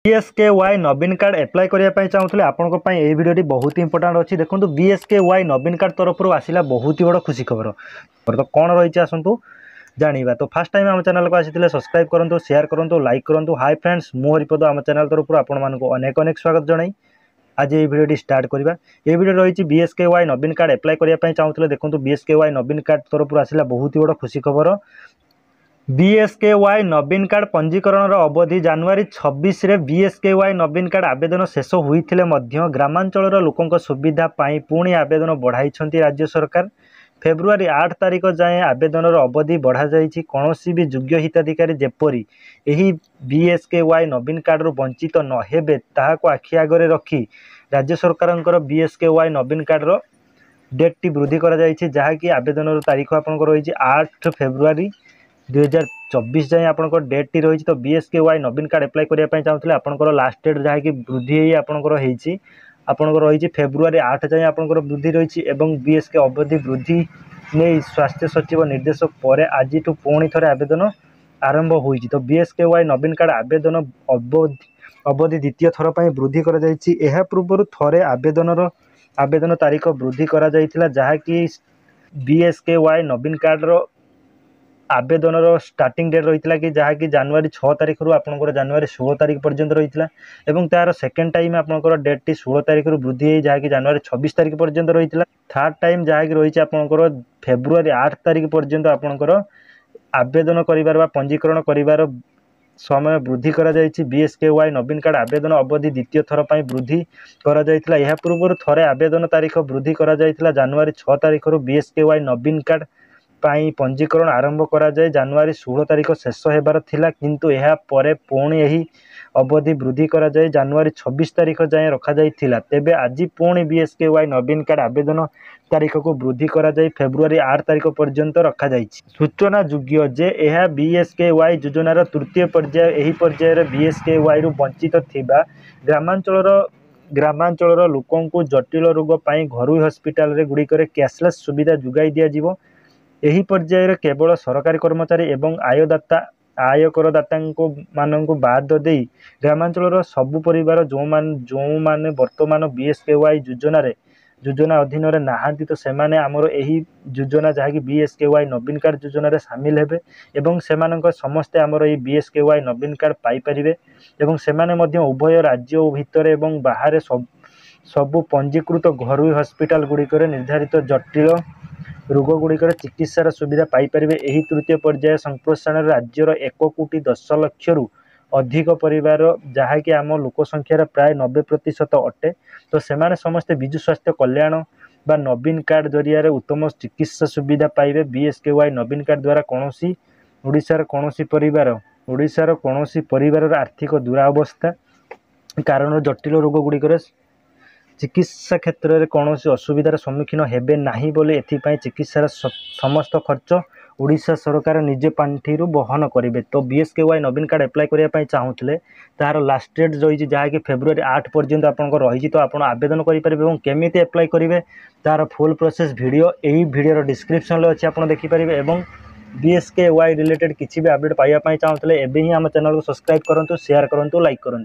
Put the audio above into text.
BSKY नवीन card apply करने चाहूँगे आपंप ये video बहुत इंपोर्टाट अच्छी देखो BSKY नवीन कार्ड तरफ आसला बहुत ही बड़ खुशी खबर तो कौन रही आसतु जाना। तो फास्ट टाइम आम चैनल को आसी सब्सक्राइब करूँ शेयर करूँ लाइक करूँ। हाय फ्रेंड्स मु हरिपद आम चैनल तरफ आपको अनेक अनेक स्वागत जनाई। आज ये भिडियो स्टार्ट करवा। ये भिडियो रही BSKY नवीन कार्ड एप्लाय करने चाहूँगे देखो BSKY नवीन कार्ड तरफ आसला बहुत ही बड़ खुशी खबर। BSKY नवीन कार्ड पंजीकरण अवधि जनवरी 26 रे BSKY नवीन कार्ड आवेदन शेष होइथिले मध्य ग्रामांचल लोकों सुविधा पाई पुणी आवेदन बढ़ाई राज्य सरकार। फेब्रुआरी 8 तारिख जाए आवेदन अवधि बढ़ा जाइछि। कौनसी भी योग्य हिताधिकारी जेपरी एही BSKY नवीन कार्ड रु वंचित न हेबे ताहाको आखि आगरे रखी राज्य सरकार BSKY नवीन कार्ड रो डेट टी वृद्धि करा जाइछि जहाँकि आवेदन तारीख आपन रही 8 फेब्रुआरी 2024 जाए आप डेट टी रही। तो BSKY नवीन कार्ड एप्लाय करने चाहूँगे आपंकर लास्ट डेट जहाँकि वृद्धि आपंकर आपंकर रही फेब्रुआरी 8 जाए आपंकर वृद्धि रही। BSK अवधि वृद्धि नहीं स्वास्थ्य सचिव निर्देश पर आज पुणी थे आवेदन आरंभ होइछि। तो BSKY नवीन कार्ड आवेदन अवधि द्वितीय थर पर वृद्धि करा जाइछि। एहा पूर्व थे आवेदन तारीख वृद्धि करा जाइथिला जहाँकि BSKY नवीन कार्ड रो आवेदन स्टार्टिंग डेट रही कि जहाँकि जनवरी 6 तारिख रु आपंकर जनवरी 16 तारिख पर्यंत रही एवं तार सेकेंड टाइम आपंकर डेट टी 16 तारिख रु वृद्धि जहाँकि जनवरी 26 तारिख पर्यंत रही। थर्ड टाइम जहाँकि रही आपंकर फेब्रुआरी 8 तारिख पर्यंत आपंकर आवेदन कर पंजीकरण कर समय वृद्धि करा जाइछि। BSKY नवीन कार्ड आवेदन अवधि द्वितीय थर पर वृद्धि करा जाइथिला। यह पूर्व थे आवेदन तारीख वृद्धि करा जाइथिला जनवरी 6 तारिख रु BSKY नवीन कार्ड पाई पंजीकरण आरंभ करा जाए जनवरी 16 तारिख शेष होबार थिला किंतु यह परे पुणी यही अवधि वृद्धि करा जाए जनवरी 26 तारिख जाए रखा जाइथिला। तेबे आज पुणी BSKY नवीन कार्ड आवेदन तारीख को वृद्धि करा जाए फेब्रुआरी 8 तारिख पर्यंत रखा जाइछि। सूचना योग्य जे यह BSKY योजनार तृतीय पर्याय एही पर्यायर BSKY रु वंचित थिबा ग्रामांचल लोकों जटिल रोग पाई घरोई हस्पिटाल रे गुड़िकर कैशलेस सुविधा जुगाई दिया जिवो। एही पर्यायर केवल सरकारी कर्मचारी एवं आयकरदाता मानक बाद दे ग्रामांचल सबु परिवार जो माने वर्तमान BSKY योजना अधीन रे नाहांती तो सेमाने आमर एही योजना जहाँकि BSKY नवीन कार्ड योजना रे शामिल हेबे एवं सेमानक समस्ते आमर एही BSKY नवीन कार्ड पाई परिबे एवं सेमाने मध्य उभय राज्य भितर एवं बाहर सबु पंजीकृत घरोई हस्पिटाल गुड़िकर निर्धारित जटिल रोग गुड़िकर चिकित्सार सुविधा पाइपर। यही तृतीय पर्याय संप्रसारण राज्यर 1,10,00,000 रु अधिक परिवार जहाँकि आम लोक संख्यार प्राय 90% अटे। तो सेमाने समस्ते विजु स्वास्थ्य कल्याण बा नवीन कार्ड जरिया उत्तम चिकित्सा सुविधा पाइबे। BSKY नवीन कार्ड द्वारा ओडिशार कौनसी परिवार आर्थिक दुरावस्था कारण जटिल रोग गुड़िकर चिकित्सा क्षेत्र में कौन असुविधार सम्मुखीन हेबे नहीं बोले एथिपाई चिकित्सार समस्त खर्च ओडिशा सरकार निजे पांठी बहन करेंगे। तो BSKY नवीन कार्ड एप्लाय करने चाहूँगे तार लास्ट डेट रही जहाँकि फेब्रुआरी 8 पर्यंत आपंकर रही। तो आप आवेदन करेंगे केमी एप्लाय करेंगे तार फुल प्रोसेस वीडियो यही वीडियो डिस्क्रिप्शन अच्छी आप देखिपारे। BSKY रिलेटेड किसी भी अपडेट पाइबा चाहूँगे एवं ही आम चैनल को सब्सक्राइब करूँ शेयर करूँ लाइक करूँ।